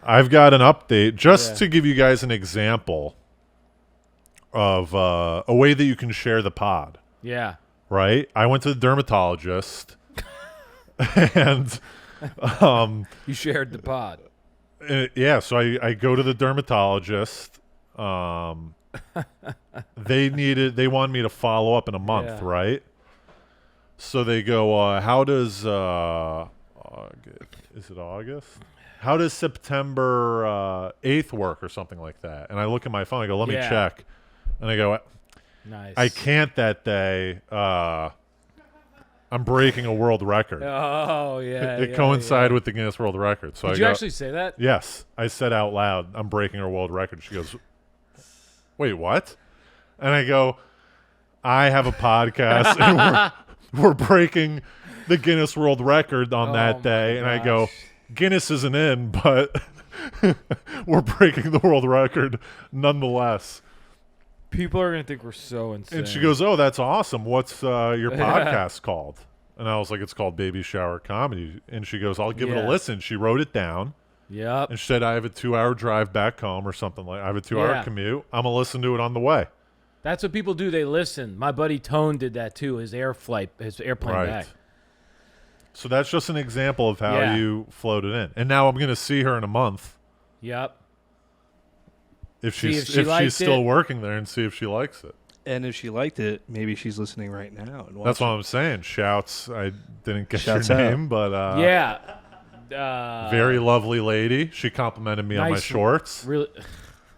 I've got an update just to give you guys an example of a way that you can share the pod. Yeah. Right? I went to the dermatologist and you shared the pod. So I go to the dermatologist. They wanted me to follow up in a month, right? So they go, how does is it August? How does September 8th work or something like that? And I look at my phone. I go, let me check. And I go, nice. I can't that day. I'm breaking a world record. Oh, yeah. It coincided with the Guinness World Record. So Did you actually say that? Yes. I said out loud, I'm breaking a world record. She goes, wait, what? And I go, I have a podcast and we're breaking the Guinness World Record on that day. And I go, Guinness isn't in, but we're breaking the world record nonetheless. People are going to think we're so insane. And she goes, oh, that's awesome. What's your podcast called? And I was like, it's called Baby Shower Comedy. And she goes, I'll give it a listen. She wrote it down. Yep. And she said, I have a 2-hour drive back home or something like I have a 2-hour commute. I'm going to listen to it on the way. That's what people do. They listen. My buddy Tone did that too, his airplane back. So that's just an example of how you float it in. And now I'm going to see her in a month. Yep. If she's still working there and see if she likes it. And if she liked it, maybe she's listening right now. And that's what I'm saying. Shouts. I didn't get Shouts your out. name, but very lovely lady. She complimented me on my shorts. Really,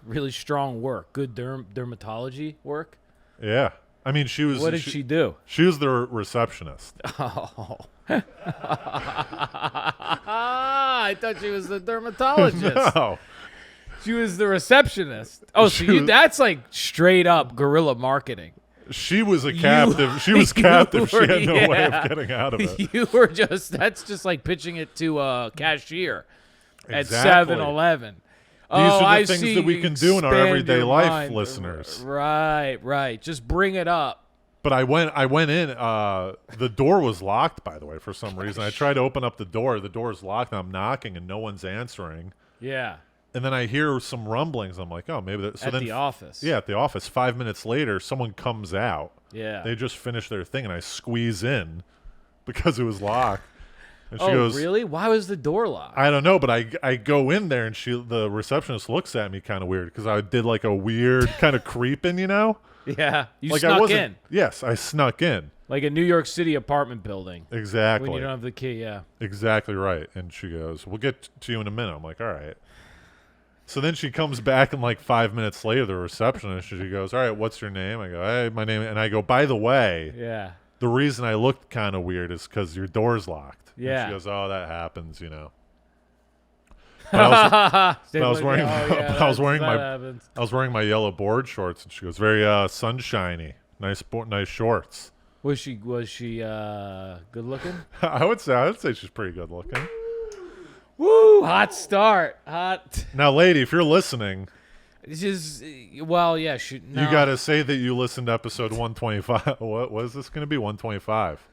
really strong work. Good dermatology work. Yeah. I mean, she was. What did she do? She was the receptionist. Oh. I thought she was the dermatologist. No. She was the receptionist. Oh, that's like straight up guerrilla marketing. She was a captive. She was captive. She had no way of getting out of it. That's just like pitching it to a cashier at Exactly. 7-Eleven. These are the things that we can do in our everyday life, listeners. Right. Just bring it up. But I went in. The door was locked, by the way, for some reason. I tried to open up the door. The door is locked, and I'm knocking, and no one's answering. Yeah. And then I hear some rumblings. I'm like, oh, maybe that. So at the office. Yeah, at the office. 5 minutes later, someone comes out. Yeah. They just finished their thing, and I squeeze in because it was locked. And she goes, really? Why was the door locked? I don't know, but I go in there, and the receptionist looks at me kind of weird because I did like a weird kind of creeping, you know? Yeah. You like snuck in. Yes, I snuck in. Like a New York City apartment building. Exactly. When you don't have the key, yeah. Exactly right. And she goes, we'll get to you in a minute. I'm like, all right. So then she comes back and like 5 minutes later, the receptionist, she goes, all right, what's your name? I go, hey, my name. And I go, by the way, the reason I looked kind of weird is because your door's locked. Yeah. And she goes, oh, that happens, you know. I was wearing my yellow board shorts, and she goes, very sunshiny, nice shorts. Was she good looking? I would say she's pretty good looking. Woo! Hot start. Hot. Now, lady, if you're listening, you got to say that you listened to episode 125. What was this going to be? 125.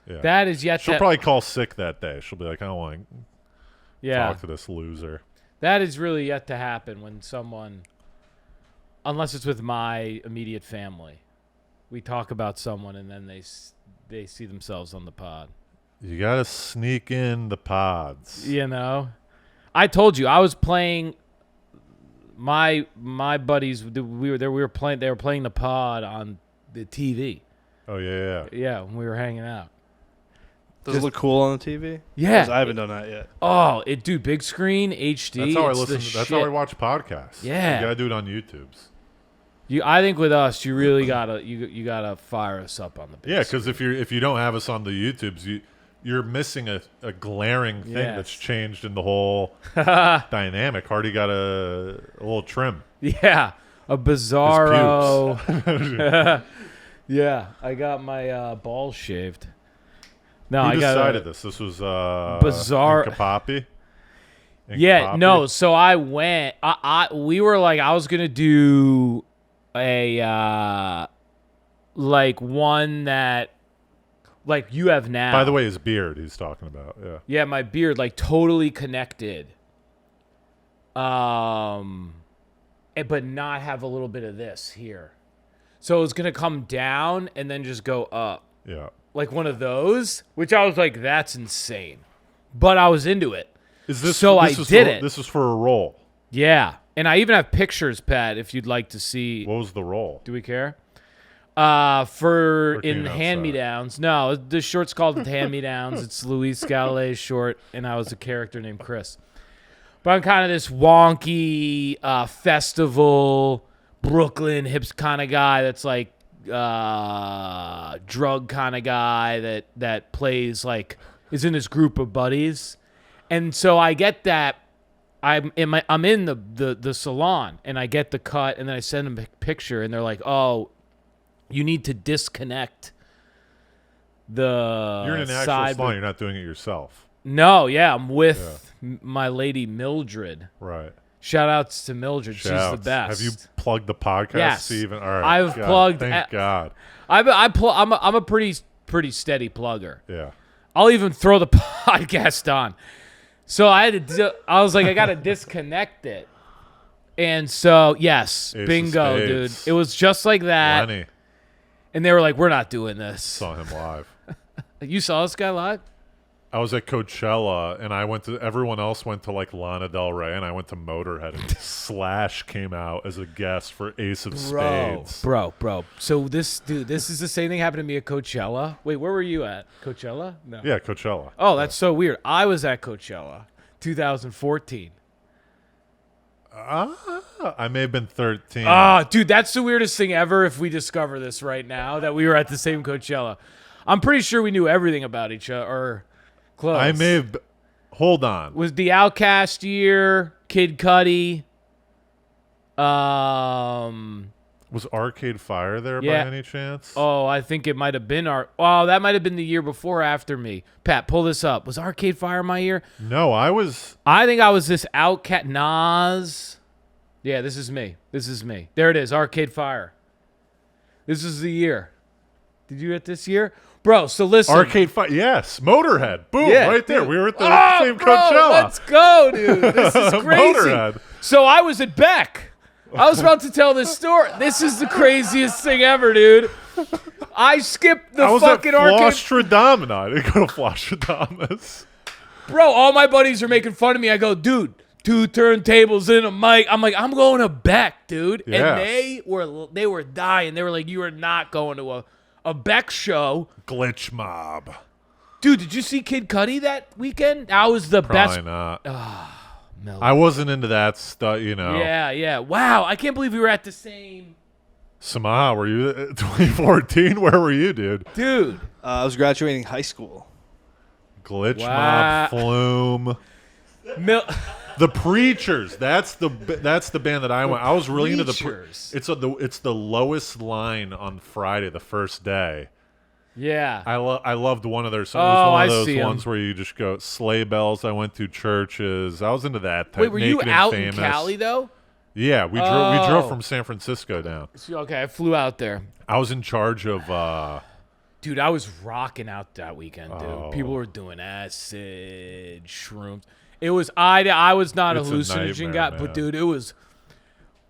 Yeah. That is yet. She'll probably call sick that day. She'll be like, I don't want to talk to this loser. That is really yet to happen when someone, unless it's with my immediate family, we talk about someone and then they see themselves on the pod. You got to sneak in the pods. You know? I told you I was playing my buddies they were playing the pod on the TV. Oh yeah. Yeah, when we were hanging out. Does it look cool on the TV? Yeah. I haven't done that yet. Oh, dude, big screen, HD. That's how I listen. That's how I watch podcasts. Yeah. You got to do it on YouTube's. I think with us, you really you gotta fire us up on the big Yeah, because if you don't have us on the YouTubes, you're missing a glaring thing that's changed in the whole dynamic. Hardy got a little trim. Yeah, a bizarro. Yeah, I got my balls shaved. No, Who decided this? This was bizarre. Incapapi? Yeah, no. So I went. We were like, I was gonna do a like one that like you have now. By the way, his beard he's talking about. Yeah. Yeah, my beard like totally connected but not have a little bit of this here. So it was gonna come down and then just go up, Yeah. like one of those, which I was like, that's insane. But I was into it. I did it. This is for a role. Yeah, and I even have pictures, Pat, if you'd like to see. What was the role? Do we care? For Working in outside. Hand-Me-Downs. No, the short's called Hand-Me-Downs. It's Luis Galile's short, and I was a character named Chris. But I'm kind of this wonky festival, Brooklyn hips kind of guy that's like drug kind of guy that plays like is in this group of buddies. And so I get that I'm in the salon and I get the cut and then I send them a picture and they're like, "Oh, you need to disconnect the You're in an actual side." salon. You're not doing it yourself. No, yeah, I'm with my lady Mildred. Right. Shout outs to Mildred. She's Shouts. the best. Have you plugged the podcast, Yes. Steven? All right. I've God, plugged. Thank God. I'm a pretty steady plugger. Yeah. I'll even throw the podcast on. So I was like, I got to disconnect it. And so, yes, Ace of bingo, spades. dude. It was just like that. Lenny. And they were like, we're not doing this. Saw him live. You saw this guy live? I was at Coachella, and everyone else went to like Lana Del Rey, and I went to Motorhead, and Slash came out as a guest for Ace of Spades. Bro. So this is the same thing happened to me at Coachella. Wait, where were you at? Coachella? No. Yeah, Coachella. Oh, that's so weird. I was at Coachella, 2014. I may have been 13. Ah, dude, that's the weirdest thing ever if we discover this right now, that we were at the same Coachella. I'm pretty sure we knew everything about each other, or close. I may have. Hold on. Was the Outkast year, Kid Cudi. Was Arcade Fire there Yeah. by any chance? Oh, I think it might have been that might have been the year before or after me. Pat, pull this up. Was Arcade Fire my year? No, I was. I think I was this Outkast Nas. Yeah, this is me. There it is, Arcade Fire. This is the year. Did you get this year? Bro, so listen. Arcade Fire. Yes. Motorhead. Boom. Yeah, right there. dude. We were at the same Coachella. Let's go, dude. This is crazy. Motorhead. So I was at Beck. I was about to tell this story. This is the craziest thing ever, dude. I skipped the I was fucking at Arcade. Flosstradamus. I didn't go to Flosstradamus. Bro, all my buddies are making fun of me. I go, dude, 2 turntables in a mic. I'm like, I'm going to Beck, dude. Yes. And they were dying. They were like, you are not going to a Beck show. Glitch Mob. Dude, did you see Kid Cudi that weekend? That was the Probably best. not. No. I wasn't into that stuff, you know. Yeah. Wow, I can't believe we were at the same. Samaha, were you 2014? Where were you, dude? Dude. I was graduating high school. Glitch Wow. Mob, Flume. The Preachers. That's the band that I went. I was really into the Preachers. It's the lowest line on Friday, the first day. Yeah. I loved one of their songs. Oh, It was one I of those see 'em. ones where you just go sleigh bells. I went to churches. I was into that type. Wait, were you Naked and out in Famous. Cali though? Yeah, we drove from San Francisco down. Okay, I flew out there. I was in charge of Dude, I was rocking out that weekend, dude. Oh. People were doing acid, shrooms. It was I was not It's a a hallucinogen guy, nightmare, but man. dude, it was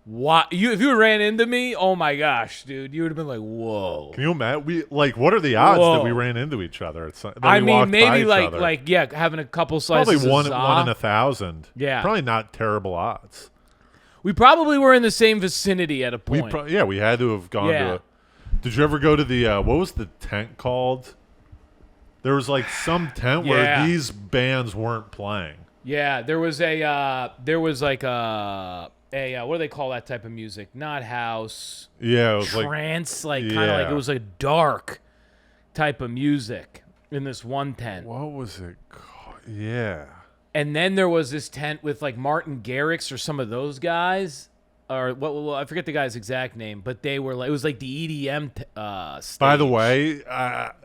if you ran into me, oh my gosh, dude, you would have been like, whoa. Can you imagine? What are the odds Whoa. that we ran into each other? I mean, walked by maybe each like other? having a couple slices Probably one of in za. 1,000. Yeah. Probably not terrible odds. We probably were in the same vicinity at a point. We had to have gone Yeah. to. Did you ever go to the what was the tent called? There was like some tent where Yeah. these bands weren't playing. Yeah, there was like a what do they call that type of music? Not house, Yeah, it was like trance, like kind of like Yeah. it was a dark type of music in this one tent. what was it called? Yeah. And then there was this tent with like Martin Garrix or some of those guys, or what? I forget the guy's exact name, but they were like it was like the EDM. Stage. By the way, that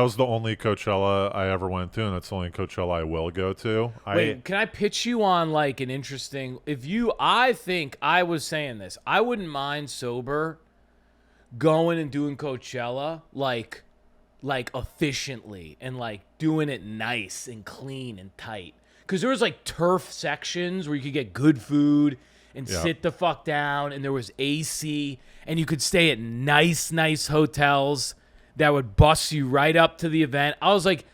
was the only Coachella I ever went to, and that's the only Coachella I will go to. Wait, can I pitch you on like an interesting? I think I was saying this. I wouldn't mind sober going and doing Coachella like efficiently and like doing it nice and clean and tight. because there was like turf sections where you could get good food and Yeah. sit the fuck down, and there was AC, and you could stay at nice hotels that would bus you right up to the event. I was like,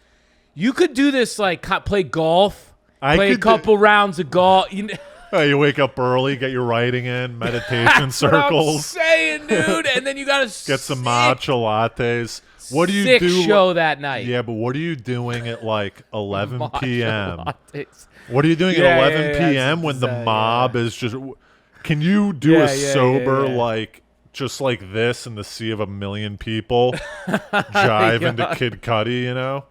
you could do this, like play golf, play a couple rounds of golf. You wake up early, get your writing in, meditation circles. What I'm saying, dude. And then you gotta get some matcha lattes. What do you sick do? show that night. Yeah, but what are you doing at like 11 Matcha p.m.? lattes. What are you doing Yeah, at 11 yeah, p.m. when the mob is just? Can you do Yeah, a yeah, sober yeah. like just like this in the sea of a million people, jive into Kid Cudi? You know,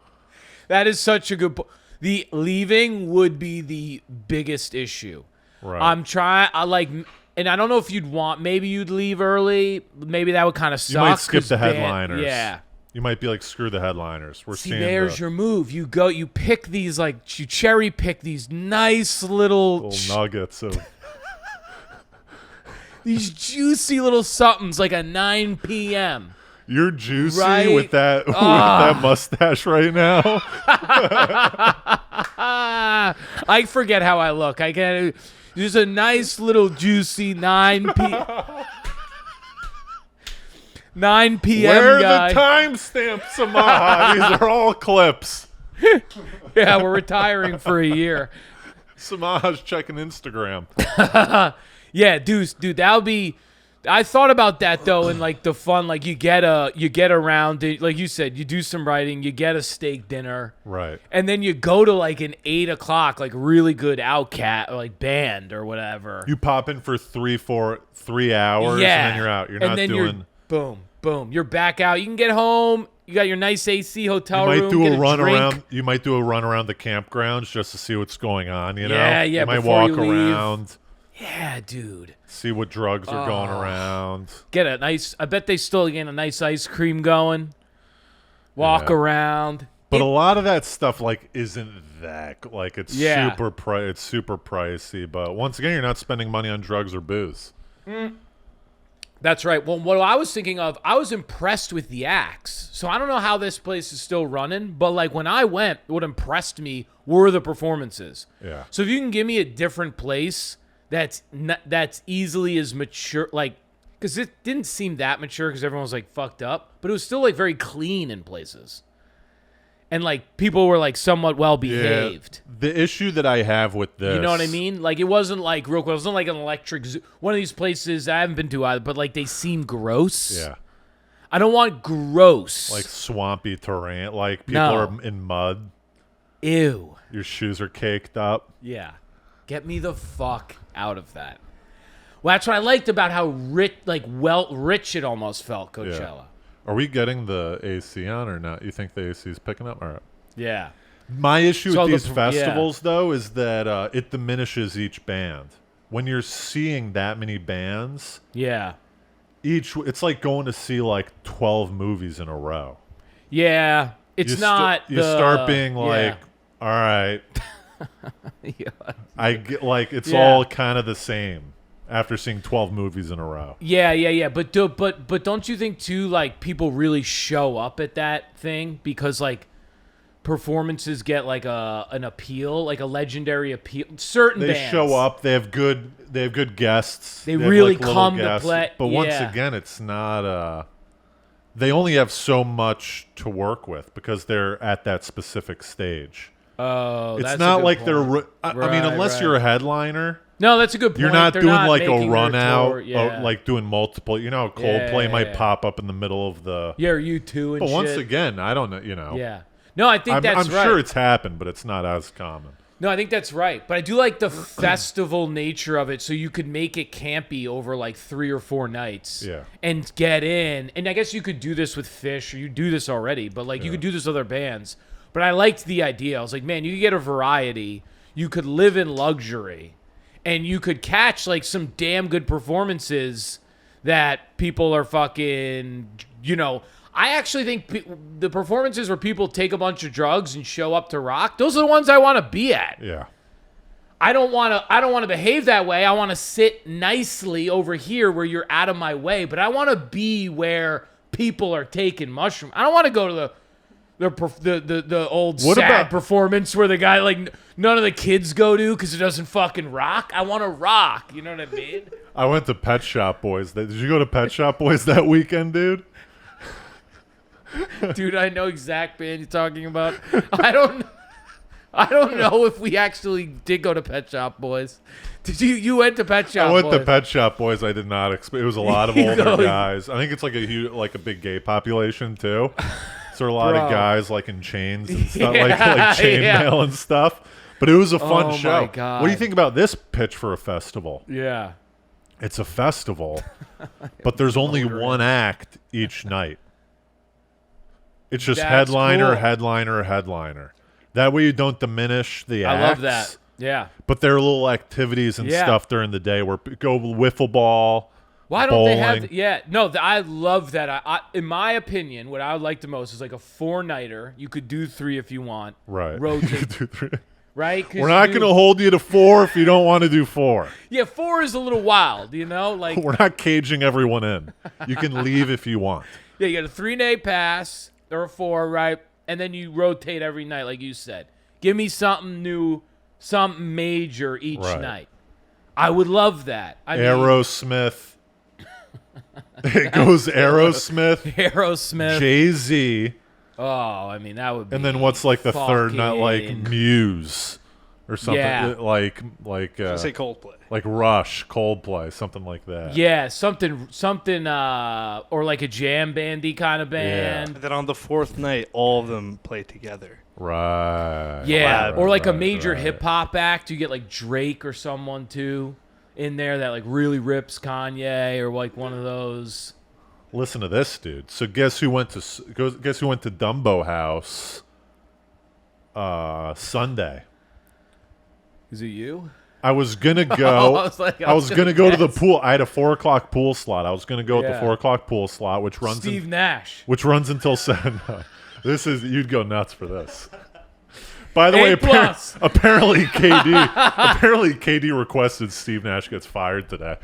That is such a good. The leaving would be the biggest issue. right? I'm trying. And I don't know if you'd want. Maybe you'd leave early. Maybe that would kind of suck. You might skip 'cause the headliners. Yeah. You might be like, screw the headliners. We're See, seeing there's the your move. You go. You pick these you cherry pick these nice little little nuggets of. these juicy little somethings like a 9 p.m. You're juicy Right? with that with that mustache right now. I forget how I look. I get there's a nice little juicy 9 p.m. Where are guy. the timestamps, Samaha? These are all clips. Yeah, we're retiring for a year. Samaha's checking Instagram. Yeah, dude, that would be. I thought about that though, and like the fun, like you get around it, like you said, you do some writing, you get a steak dinner, Right. and then you go to like an 8 o'clock, like really good outcat or like band or whatever. You pop in for 3 hours, Yeah, and then you're out. You're and not then doing. boom, you're back out. You can get home. You got your nice AC hotel You room. might do get a run drink. around. You might do a run around the campgrounds just to see what's going on. You know. Yeah, yeah, You might before walk you leave. around, Yeah, dude. see what drugs are going around. Get a nice. I bet they still get a nice ice cream going. Walk Yeah. around. But a lot of that stuff like isn't that like it's Yeah. it's super pricey. But once again, you're not spending money on drugs or booze. That's right. Well, what I was thinking of, I was impressed with the acts. So I don't know how this place is still running, but like when I went, what impressed me were the performances. Yeah. So if you can give me a different place that's easily as mature, like, because it didn't seem that mature because everyone was like fucked up, but it was still like very clean in places. And like people were like somewhat well behaved. Yeah, the issue that I have with this, You know what I mean? Like it wasn't like real quick. It wasn't like an electric zoo. One of these places I haven't been to either, but like they seem gross. Yeah, I don't want gross. like swampy terrain, like people No. are in mud. Ew. Your shoes are caked up. Yeah. Get me the fuck out of that. Well, that's what I liked about how rich it almost felt, Coachella. Are we getting the AC on or not? You think the AC is picking up? All right. Yeah. My issue So with the these yeah. festivals, though, is that it diminishes each band. When you're seeing that many bands, Yeah. it's like going to see like 12 movies in a row. Yeah. It's You not. you start being like, yeah. all right, Yeah. I get like it's Yeah. all kind of the same after seeing 12 movies in a row. Yeah. But don't you think too? Like people really show up at that thing because like performances get like an appeal, like a legendary appeal. Certain They bands show up. They have good guests. They have, really like, little come to guests. play- But once yeah. again, it's not. They only have so much to work with because they're at that specific stage. Oh, It's that's not a good like point. they're. I mean, Right, unless right. you're a headliner, No, that's a good point. you're not They're doing like a making their run out, tour. Yeah. like doing multiple. You know, Coldplay Yeah, might yeah. pop up in the middle of the. Yeah, or you too and But shit. once again, I don't know. You know, Yeah. No, I think I'm that's right. sure it's happened, but it's not as common. No, I think that's right. But I do like the festival nature of it, so you could make it campy over like 3 or 4 nights. Yeah. And get in. And I guess you could do this with Fish, or you do this already, but like you could do this with other bands. But I liked the idea. I was like, man, you could get a variety. You could live in luxury. And you could catch like some damn good performances that people are fucking, you know. I actually think the performances where people take a bunch of drugs and show up to rock, those are the ones I want to be at. Yeah. I don't want to behave that way. I want to sit nicely over here where you're out of my way, but I want to be where people are taking mushrooms. I don't want to go to The old What sad about- performance where the guy like none of the kids go to because it doesn't fucking rock. I want to rock. You know what I mean? I went to Pet Shop Boys. Did you go to Pet Shop Boys that weekend, dude? Dude, I know exact band you're talking about. I don't know if we actually did go to Pet Shop Boys. Did you went to Pet Shop I went Boys? to Pet Shop Boys. I did not expect. It was a lot of You older go- guys. I think it's like a big gay population too. So a lot of Bro. guys like in chains and stuff, Yeah, like chainmail yeah. and stuff. But it was a fun Oh, my show. God. What do you think about this pitch for a festival? Yeah. It's a festival, but there's only one act each night. It's just That's headliner, cool. headliner, headliner. That way you don't diminish the acts. I love that. Yeah. But there are little activities and Yeah. stuff during the day where go wiffle ball. Why don't they have? bowling. Yeah, no, I love that. I, in my opinion, what I would like the most is like a 4-nighter. You could do 3 if you want. Right. Rotate. 2, 3. Right? 'Cause We're not you- going to hold you to 4 if you don't want to do 4. Yeah, 4 is a little wild. You know, like We're not caging everyone in. You can leave if you want. yeah, you got a 3-day pass or a 4, right? And then you rotate every night, like you said. Give me something new, something major each Right. night. I would love that. I mean, Aerosmith. It goes Aerosmith, Aerosmith. Jay-Z, Oh, I mean that would be. and then what's like the third night, like fucking- Muse or something, Yeah. like Say Coldplay. like Rush, Coldplay, something like that. Yeah, something, or like a jam bandy kind of band. And then on the 4th night, all of them play together. Right. Yeah, right, or like a right, major right. hip hop act. You get like Drake or someone too in there that like really rips Kanye or like one of those. Listen to this, dude. So guess who went to Dumbo House Sunday? Is it you? I was gonna go. I was gonna gonna go to the guess. pool. I had a 4:00 pool slot. I was gonna go at Yeah. the 4:00 pool slot, which runs Steve Nash. which runs until 7. This is you'd go nuts for this. By the way, A plus. apparently KD requested Steve Nash gets fired today.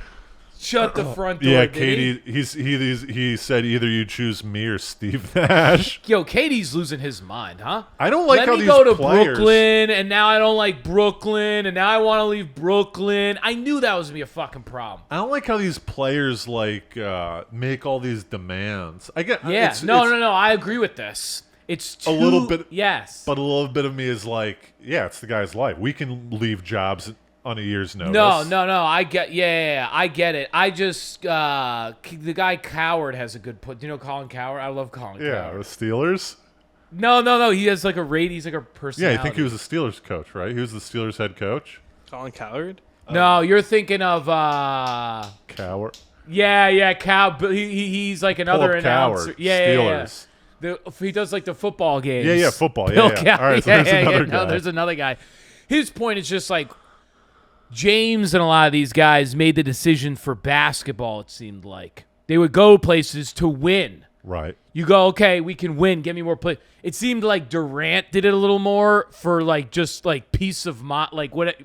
Shut the front door. Yeah, did he? he said either you choose me or Steve Nash. Yo, Katie's losing his mind, huh? I don't like Let how me these go to players. Brooklyn, and now I don't like Brooklyn, and now I want to leave Brooklyn. I knew that was gonna be a fucking problem. I don't like how these players make all these demands. I get Yeah, it's, no. I agree with this. It's A little bit- Yes, But a little bit of me is like, yeah, it's the guy's life. We can leave jobs on a year's notice. no. I get. Yeah, I get it. I just the guy Coward has a good put. Do you know Colin Coward? I love Colin Yeah, Coward. the Steelers. No. He has like a rate. He's like a Yeah, personality. I think he was the Steelers coach, right? He was the Steelers head coach. Colin Coward? No, you're thinking of Coward. yeah, Cow. But he's like another Philip announcer. Coward. Yeah. Steelers. He does like the football games. Yeah, football. Bill Yeah. Coward. All right, so yeah, there's another No, guy. there's another guy. His point is just like James and a lot of these guys made the decision for basketball. It seemed like they would go places to win. Right. You go, okay, we can win. Get me more play. It seemed like Durant did it a little more for like just like peace of mind,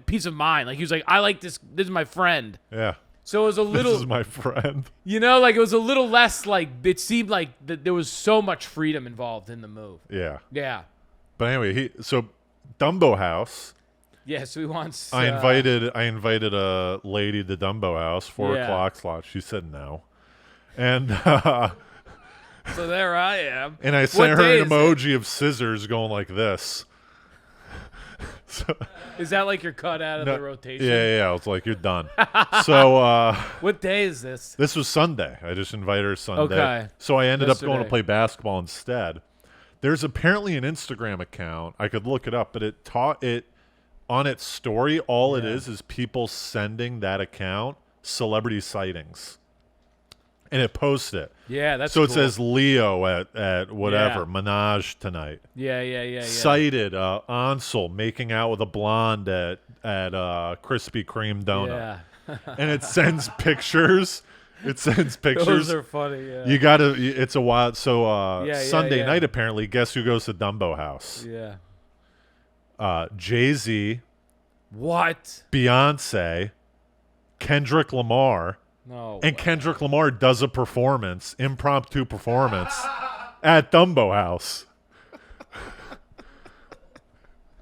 peace of mind. Like he was like, I like this. This is my friend. Yeah. So it was a little, This is my friend. you know, like it was a little less like it seemed like that there was so much freedom involved in the move. Yeah. Yeah. But anyway, so Dumbo House. Yeah. So he wants. I invited a lady to Dumbo House, 4:00 slot. She said no, and So there I am. and I What sent her day an is it? emoji of scissors going like this. So, Is that like you're cut out of the rotation? yeah. I was like, you're done. So What day is this? this was Sunday. I just invited her Sunday. Okay. So I ended up going to Yesterday. play basketball instead. There's apparently an Instagram account. I could look it up, but it taught it on its story. All it is people sending that account celebrity sightings, and it posts it. Yeah, that's So it cool. says Leo at whatever Yeah. Menage tonight. Yeah. Cited Ansel making out with a blonde at Krispy Kreme donut, Yeah. and it sends pictures. It sends pictures. Those are funny. Yeah. You gotta. It's a wild. So Yeah, Sunday yeah. night apparently. Guess who goes to Dumbo House? Yeah. Jay-Z, What? Beyonce, Kendrick Lamar, No. and Kendrick Lamar does a impromptu performance at Dumbo House.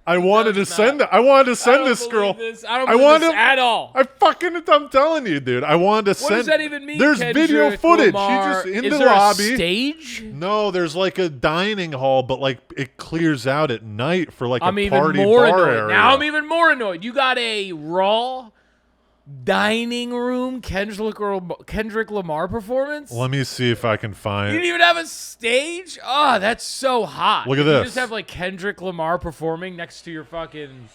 I wanted to send it. I wanted to send this girl. I don't believe this at all. I'm telling you, dude. I wanted to send. What does that even mean? There's Kendrick video footage. Lamar? She just in Is the there lobby. A stage? No, there's like a dining hall, but like it clears out at night for like a party even more bar annoyed. area. Now I'm even more annoyed. You got a Raw dining room Kendrick Lamar performance? Let me see if I can find. You didn't even have a stage? Oh, that's so hot. Look at You this. just have like Kendrick Lamar performing next to your fucking.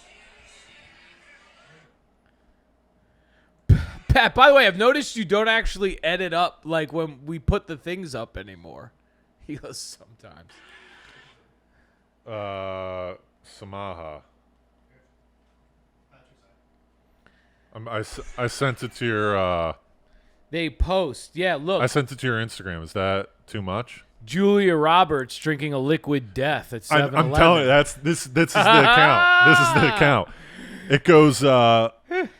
Pat, by the way, I've noticed you don't actually edit up like when we put the things up anymore. He goes sometimes. Samaha. I sent it to your. They post. Yeah, look. I sent it to your Instagram. Is that too much? Julia Roberts drinking a liquid death at 7-Eleven. I'm telling you, this is the account. This is the account. It goes,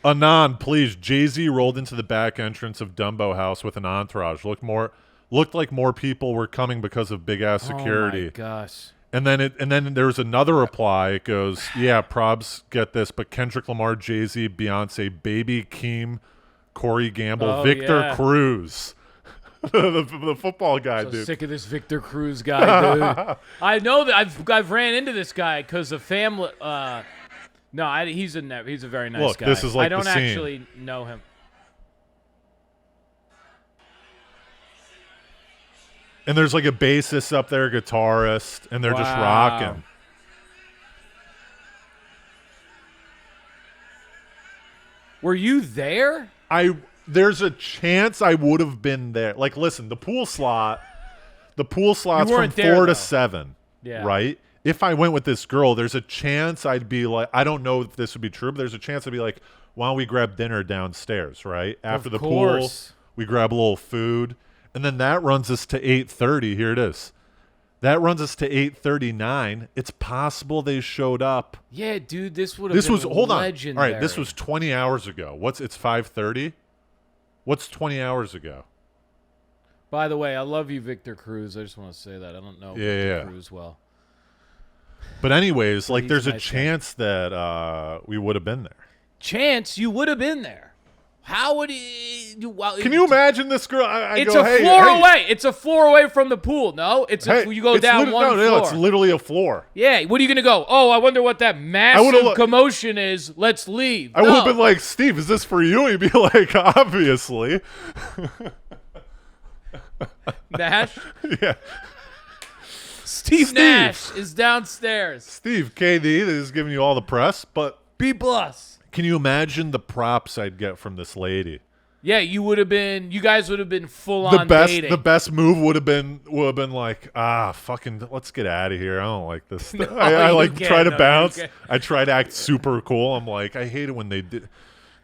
Anon, please. Jay-Z rolled into the back entrance of Dumbo House with an entourage. Looked like more people were coming because of big ass security. Oh my gosh. And then there's another reply. It goes, yeah, probs get this, but Kendrick Lamar, Jay-Z, Beyonce, Baby Keem, Corey Gamble, Victor Cruz. the football guy, So dude. sick of this Victor Cruz guy, dude. I know that I've ran into this guy because of family. No, he's a very nice guy. This is like I don't the scene. actually know him. And there's like a bassist up there, guitarist, and they're just rocking. Were you there? There's a chance I would have been there. Like, listen, the pool slot's from 4 to 7. Yeah. Right? If I went with this girl, there's a chance I'd be like, I don't know if this would be true, but there's a chance I'd be like, why don't we grab dinner downstairs, right? After the pool, we grab a little food. And then that runs us to 8:30. Here it is. That runs us to 8:39. It's possible they showed up. Yeah, dude, this would have been hold on. legendary. All right, this was 20 hours ago. It's 5:30? What's 20 hours ago? By the way, I love you, Victor Cruz. I just want to say that. I don't know Victor Cruz well. But anyways, like, there's a nice chance that we would have been there. Chance you would have been there. How would he? Can you imagine this girl? It's a floor away. It's a floor away from the pool. No, you go down one floor. No, it's literally a floor. Yeah. What are you gonna go? Oh, I wonder what that massive commotion is. Let's leave. I would have been like, Steve, is this for you? And he'd be like, obviously. Nash. Yeah. Steve Nash is downstairs. Steve KD is giving you all the press, but B+. Can you imagine the props I'd get from this lady? Yeah, you guys would have been full on dating. The best move would have been like, fucking, let's get out of here. I don't like this. No, I like try to bounce. I try to act super cool. I'm like, I hate it when they did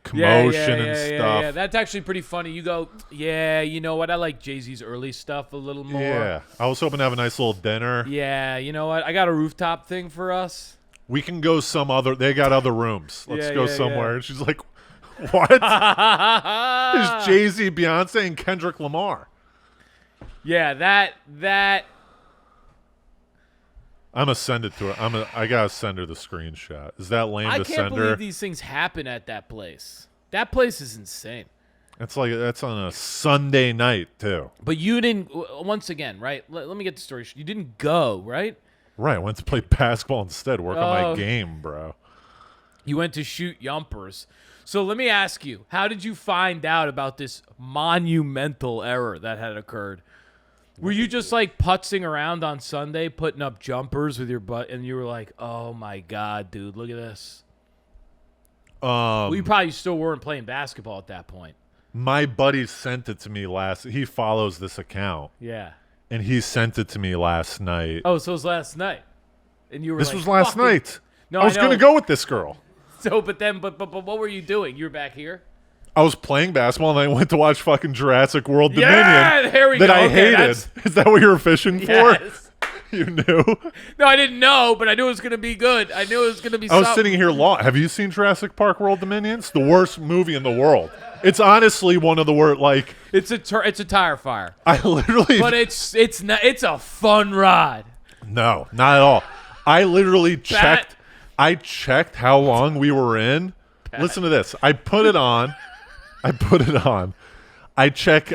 commotion and stuff. Yeah, that's actually pretty funny. You go, yeah, you know what? I like Jay-Z's early stuff a little more. Yeah, I was hoping to have a nice little dinner. Yeah, you know what? I got a rooftop thing for us. We can go they got other rooms. Let's go somewhere. Yeah. And she's like, what? There's Jay-Z, Beyonce, and Kendrick Lamar. Yeah, that. I'm going to send it to her. I got to send her the screenshot. Is that lame to send her? I can't believe these things happen at that place. That place is insane. That's on a Sunday night, too. But you didn't, once again, right? Let me get the story. You didn't go, right? Right, I went to play basketball instead, work on my game, bro. You went to shoot yumpers. So let me ask you, how did you find out about this monumental error that had occurred? Were you just like putzing around on Sunday, putting up jumpers with your butt, and you were like, oh my God, dude, look at this? Well, you probably still weren't playing basketball at that point. My buddy sent it to me he follows this account. Yeah. And he sent it to me last night. Oh, so it was last night. And you were This was last night. No, I was going to go with this girl. So, but what were you doing? You were back here? I was playing basketball, and I went to watch fucking Jurassic World Dominion. Yeah, there we go. I hated. Is that what you were fishing for? Yes. You knew? No, I didn't know, but I knew it was going to be good. I knew it was going to be I was sitting here Have you seen Jurassic Park World Dominion? It's the worst movie in the world. It's honestly one of the worst, like... It's a tire fire. I literally... But it's a fun ride. No, not at all. I literally checked... I checked how long we were in. Listen to this. I put it on. I check.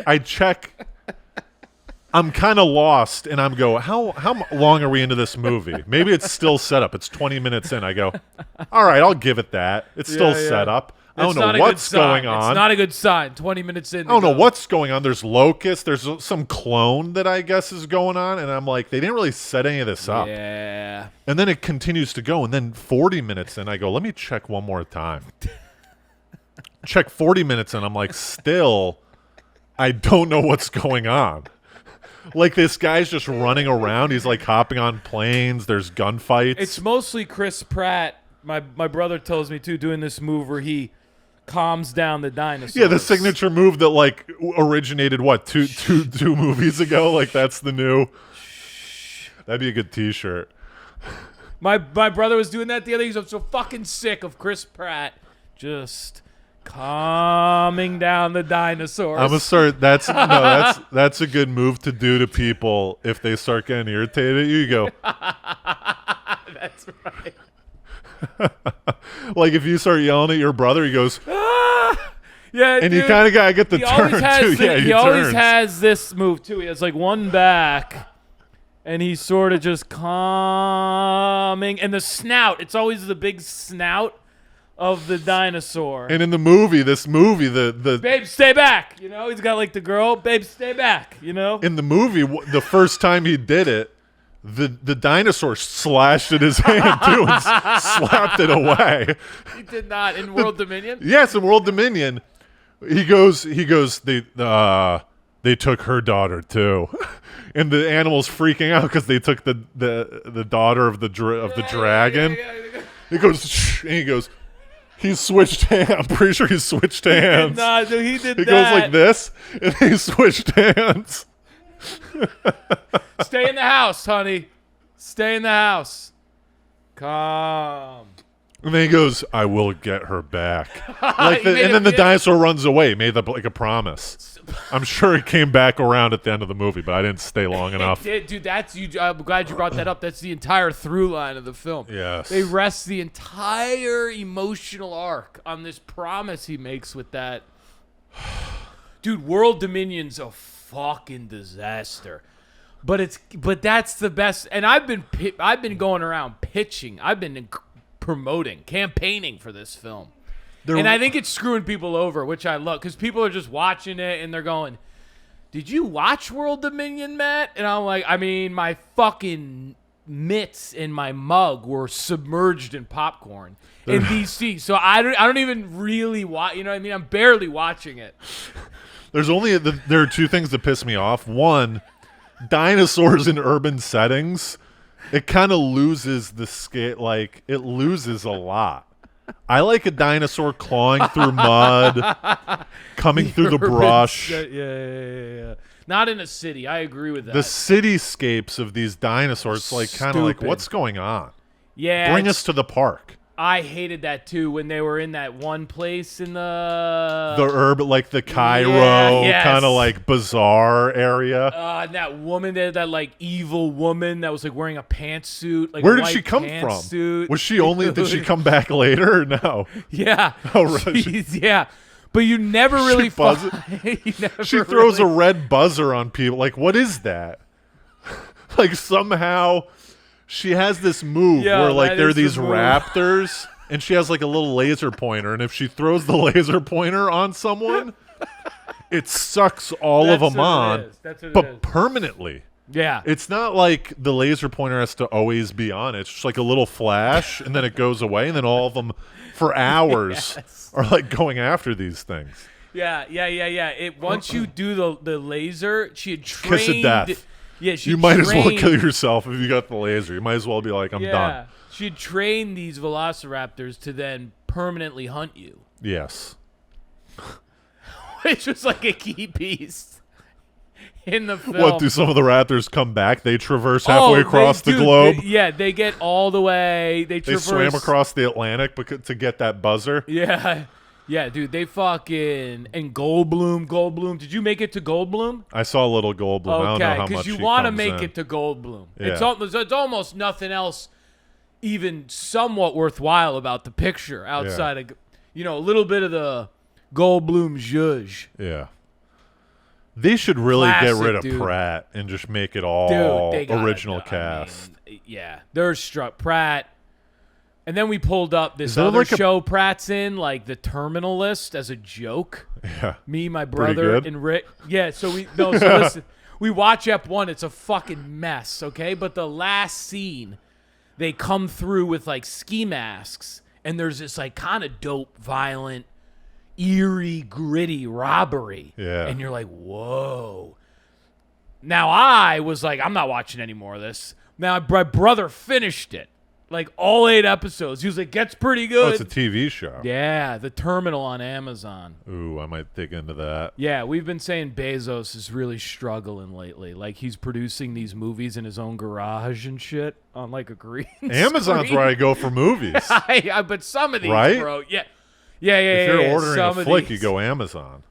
I'm kind of lost, and I'm go, how long are we into this movie? Maybe it's still set up. It's 20 minutes in. I go, all right, I'll give it that. It's still set up. I don't know what's going on. It's not a good sign. 20 minutes in. I don't know what's going on. There's locusts. There's some clone that I guess is going on, and I'm like, they didn't really set any of this up. Yeah. And then it continues to go, and then 40 minutes in, I go, let me check one more time. Check 40 minutes in, I'm like, still, I don't know what's going on. Like, this guy's just running around. He's, like, hopping on planes. There's gunfights. It's mostly Chris Pratt. My brother tells me, too, doing this move where he calms down the dinosaurs. Yeah, the signature move that, like, originated, what, two movies ago? Like, that's the new... That'd be a good T-shirt. My brother was doing that the other day. I'm so fucking sick of Chris Pratt just... calming down the dinosaurs. I'm gonna start. That's a good move to do to people if they start getting irritated. You go. That's right. Like if you start yelling at your brother, he goes. Ah! Yeah, and dude, you kind of gotta get the turn too. Yeah, he always has this move too. He has like one back, and he's sort of just calming. And the snout. It's always the big snout of the dinosaur. And in the movie, the babe, stay back. You know, he's got like the girl, babe, stay back. You know, in the movie, the first time he did it, the dinosaur slashed at his hand too and slapped it away. He did not in World Dominion. Yes, in World Dominion, he goes. They took her daughter too, and the animal's freaking out because they took the daughter of the dragon. Yeah. He goes, shh, and he goes. He switched hands. I'm pretty sure he switched hands. Nah, dude, he did that. He goes like this, and he switched hands. Stay in the house, honey. Stay in the house. Calm. And then he goes, I will get her back. And then the dinosaur runs away, made like a promise. I'm sure it came back around at the end of the movie, but I didn't stay long enough. Dude, I'm glad you brought that up. That's the entire through line of the film. Yes. They rest the entire emotional arc on this promise he makes with that. Dude, World Dominion's a fucking disaster. But that's the best. And I've been going around pitching. I've been promoting, campaigning for this film. And I think it's screwing people over, which I love, because people are just watching it and they're going, did you watch World Dominion, Matt? And I'm like, I mean, my fucking mitts and my mug were submerged in popcorn in DC. So I don't even really watch, you know what I mean? I'm barely watching it. There are two things that piss me off. One, dinosaurs in urban settings, it kind of loses the scale, like, it loses a lot. I like a dinosaur clawing through mud, coming through the brush. Yeah. Not in a city. I agree with that. The cityscapes of these dinosaurs, like, kind of like, what's going on? Yeah. Bring us to the park. I hated that too when they were in that one place in the urban, like the Cairo kind of like bizarre area. And that woman there, that like evil woman that was like wearing a pantsuit. Like where did she come from? Was she only? Did she come back later or no? Yeah. Oh right. Yeah. But you never really She throws a red buzzer on people. Like, what is that? Like somehow. She has this move where, like, there are these raptors, and she has, like, a little laser pointer, and if she throws the laser pointer on someone, it sucks all of them on, but permanently. Yeah. It's not like the laser pointer has to always be on. It's just like a little flash, and then it goes away, and then all of them, for hours, are, like, going after these things. Yeah. Once you do the laser, she had trained... Kiss of death. Yeah, you might as well kill yourself if you got the laser. You might as well be like, I'm done. She'd train these velociraptors to then permanently hunt you. Yes. Which was like a key piece in the film. What, do some of the raptors come back? They traverse halfway across the globe? They get all the way. They swam across the Atlantic to get that buzzer? Yeah. Yeah, dude, they fucking... And Goldblum. Did you make it to Goldblum? I saw a little Goldblum. Okay, I don't know how much because you want to make it to Goldblum. Yeah. It's almost nothing else even somewhat worthwhile about the picture outside of, a little bit of the Goldblum zhuzh. Yeah. They should really Classic, get rid of dude. Pratt and just make it all Dude, they gotta original do- cast. They're struck Pratt. And then we pulled up this there other like a- show Pratt's in, like The Terminal List, as a joke. Yeah. Me, my Pretty brother, good. and Rick. Yeah, so listen. We watch Ep1. It's a fucking mess, okay? But the last scene, they come through with, like, ski masks, and there's this, like, kind of dope, violent, eerie, gritty robbery. Yeah. And you're like, whoa. Now, I was like, I'm not watching any more of this. Now, my brother finished it. Like, all 8 episodes. He was like, gets pretty Oh, good. it's a TV show. Yeah, The Terminal on Amazon. Ooh, I might dig into that. Yeah, we've been saying Bezos is really struggling lately. Like, he's producing these movies in his own garage and shit on, like, a green Amazon's screen. where I go for movies. But some of these, Right? bro. Yeah. If you're ordering some a of flick, these, you go Amazon.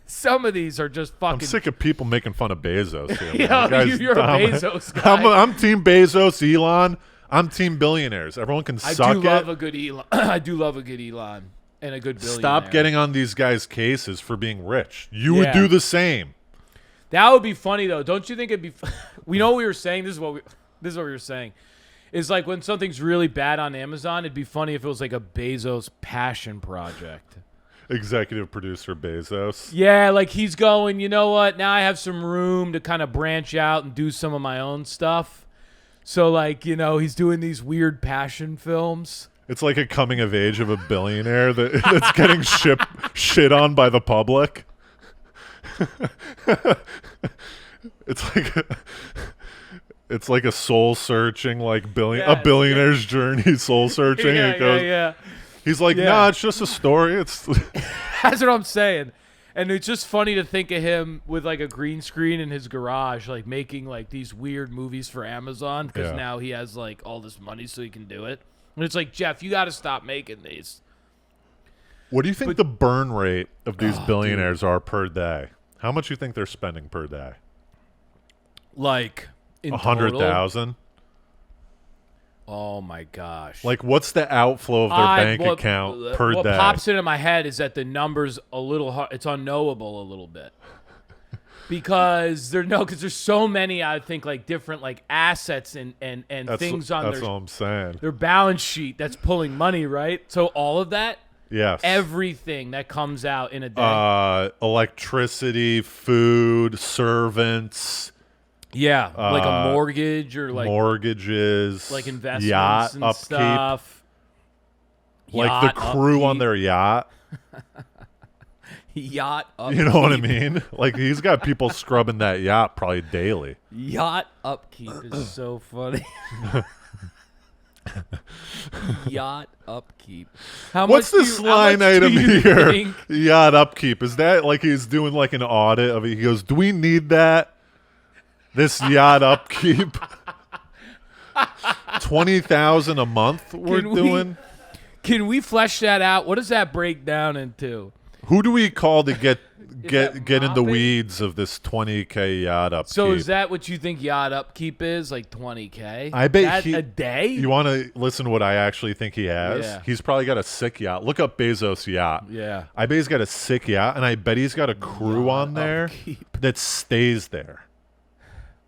Some of these are just fucking. I'm sick of people making fun of Bezos here. Yo, man. The guy's you're a dumb. Bezos guy. I'm Team Bezos, Elon. I'm Team billionaires. Everyone can I suck do it. love a good Elon. I do love a good Elon and a good billionaire. Stop getting on these guys' cases for being rich. You would Yeah. do the same. That would be funny though. Don't you think it'd be? We know what we were saying. This is what we were saying. Is like when something's really bad on Amazon, it'd be funny if it was like a Bezos passion project. Executive producer Bezos. Yeah, like he's going, you know what? Now I have some room to kind of branch out and do some of my own stuff. So like, he's doing these weird passion films. It's like a coming of age of a billionaire that's getting shit on by the public. It's like a soul searching, like a billionaire's journey, soul searching. Yeah. He's like, Yeah. nah, it's just a story. It's That's what I'm saying. And it's just funny to think of him with like a green screen in his garage, like making like these weird movies for Amazon because Yeah. now he has like all this money so he can do it. And it's like, Jeff, you got to stop making these. What do you think the burn rate of these billionaires are per day? How much do you think they're spending per day? Like in 100,000. Oh my gosh! Like, what's the outflow of their bank account per what day? What pops into my head is that the number's a little hard. It's unknowable a little bit because there's so many. I think like different like assets and things on that's all I'm saying. their balance sheet that's pulling money, right? So all of that, Yes. everything that comes out in a day, Electricity, food, servants, like a mortgage or like mortgages, like investments yacht and upkeep, stuff. like Yacht the crew on upkeep. their yacht. Yacht upkeep. You know what I mean? Like he's got people scrubbing that yacht probably daily. Yacht upkeep is so funny. Yacht upkeep. How What's much this do you- how line much do item you here? think- Yacht upkeep. Is that like he's doing like an audit of it? He goes, "Do we need that? This yacht upkeep? 20,000 a month we're Can we- doing." Can we flesh that out? What does that break down into? Who do we call to get that in the mopping? weeds of this 20K yacht upkeep? So is that what you think yacht upkeep is? Like 20K? I bet that he- a day? You want to listen to what I actually think he has? Yeah. He's probably got a sick yacht. Look up Bezos' yacht. Yeah. I bet he's got a sick yacht, and I bet he's got a crew on there upkeep. that stays there.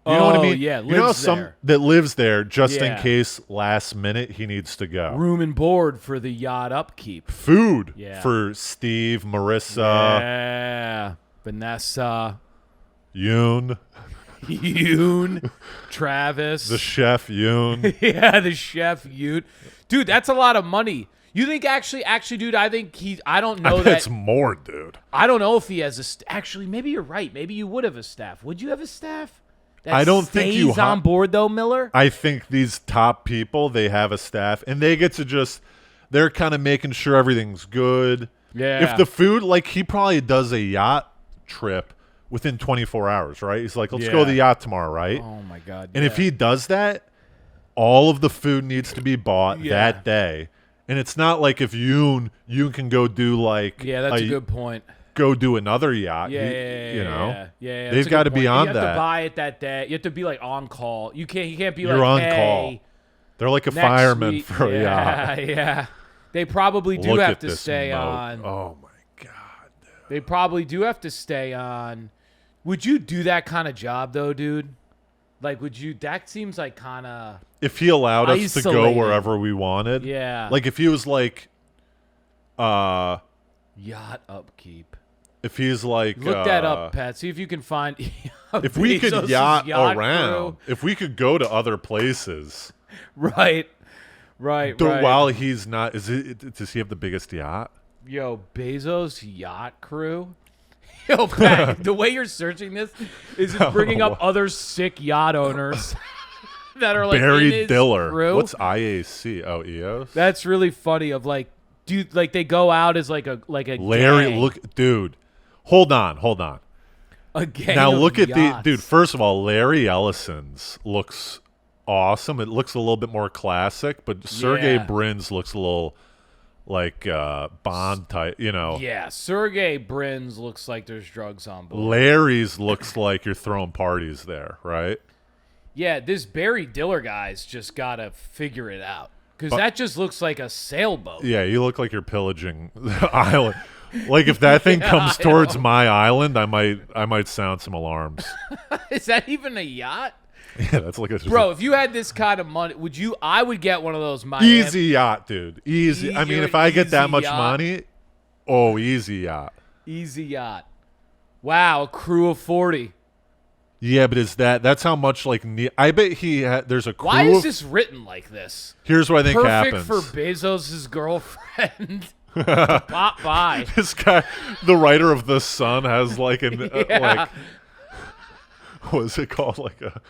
You know what I mean? Yeah, you know how lives some there. that lives there just in Yeah. case last minute he needs to go. Room and board for the yacht upkeep. Food Yeah. for Steve, Marissa, Yeah. Vanessa, Yoon, Yoon, Travis. the chef Yoon. Yeah, the chef Yoon. Dude, that's a lot of money. You think actually, dude, I think I don't know that. That's more, dude. I don't know if he has a actually, maybe you're right. Maybe you would have a staff. Would you have a staff? That I don't think you stays on board though, Miller. I think these top people, they have a staff, and they get to just, they're kind of making sure everything's good. Yeah. If the food, like he probably does a yacht trip within 24 hours, right? He's like, let's go to the yacht tomorrow, right? Oh my god. And if he does that, all of the food needs to be bought Yeah. that day. And it's not like if Yoon can go do like yeah, that's a good point. go do another yacht. They've got to be on that. You have to buy it that day. You have to be like on call. You can't be You're like, on hey, call. They're like a fireman week. for a yacht. Yeah. They probably do Look have at to this stay moat. on. Oh my god. Dude. They probably do have to stay on. Would you do that kind of job though, dude? Like, would you? That seems like kind of. If he allowed us to go isolating. wherever we wanted. Yeah. Like if he was like, yacht upkeep. if he's like, Look that up, Pat. See if you can find. If we could Bezos' yacht yacht around, crew. if we could go to other places, Right. while he's not, does he have the biggest yacht? Yo, Bezos' yacht crew. Yo, Pat, the way you're searching this is just bringing up other sick yacht owners that are like Barry in his Diller. crew. What's IAC? Oh, EOS. That's really funny. Of like, dude, like they go out as like a Larry. gang. Look, dude. Hold on. A gang Now of look at yachts. dude. First of all, Larry Ellison's looks awesome. It looks a little bit more classic, but Sergey Yeah. Brin's looks a little like Bond type. Yeah, Sergey Brin's looks like there's drugs on board. Larry's looks like you're throwing parties there, right? Yeah, this Barry Diller guy's just gotta figure it out because that just looks like a sailboat. Yeah, you look like you're pillaging the island. Like if that thing Yeah, comes I towards know. my island, I might sound some alarms. Is that even a yacht? Yeah, that's like a Bro, if you had this kind of money, would you? I would get one of those Miami. easy yacht, dude. Easy. I mean, if I get that Easy much yacht. money, easy yacht. Easy yacht. Wow, a crew of 40. Yeah, but that's how much like I bet there's a crew. Why is of- this written like this? Here's what I think Perfect happens. for Bezos' girlfriend to pop by. This guy, the writer of The Sun, has like an Yeah. like what is it called? Like a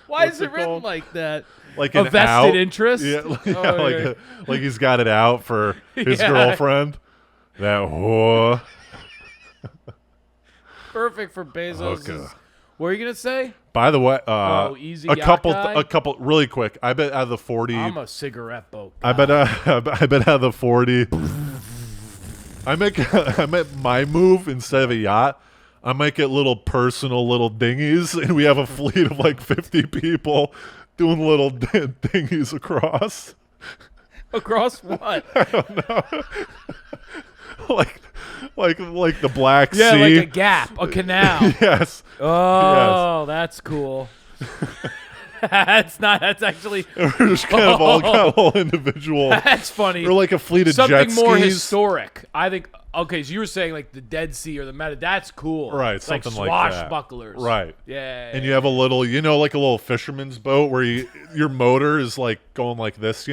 Why what's is it it written called? like that? like A an vested out. interest? Yeah, Oh, yeah. like he's got it out for his Yeah. girlfriend. That whore. Perfect for Bezos'. Okay. What are you gonna say? By the way, easy a yacht couple, guy? a couple, really quick. I bet out of the 40, I'm a cigarette boat. I bet out of the 40, I make my move instead of a yacht. I might get little dinghies, and we have a fleet of like 50 people doing little dinghies across. Across what? like the Black Yeah, Sea. like a gap, a canal. Yes. Oh, that's cool. That's actually We're just kind of all got all individual. that's funny. Or like a fleet of Something jet more skis. historic. I think. Okay, so you were saying like the Dead Sea or the Meta. That's cool. Right, something like like that. swashbucklers. Right. Yeah. And you have a little, like a little fisherman's boat where your motor is like going like this,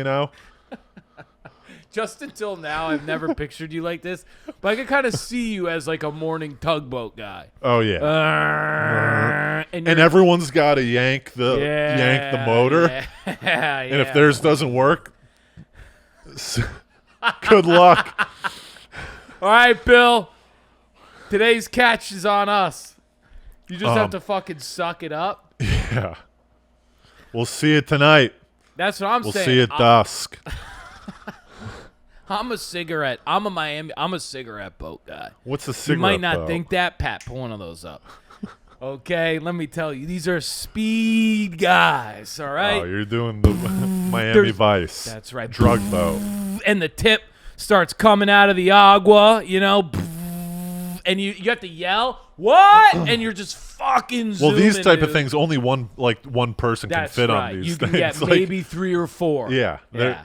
Just until now, I've never pictured you like this, but I can kind of see you as like a morning tugboat guy. Oh yeah. And And everyone's got to yank the motor. Yeah, And if theirs doesn't work, good luck. All right, Bill. Today's catch is on us. You just have to fucking suck it up. Yeah. We'll see you tonight. That's what I'm We'll saying. see you at dusk. I'm a cigarette boat guy. What's a cigarette You might not boat? think that, Pat. Pull one of those up. Okay, let me tell you. These are speed guys, all right? Oh, you're doing the Miami There's- Vice. That's right. Drug boat. And the tip starts coming out of the agua, and you have to yell, what? And you're just fucking Well, zooming, these type of dude. thing only one person That's can fit right. on these You can things. get Like, maybe 3 or 4. Yeah. they're- Yeah.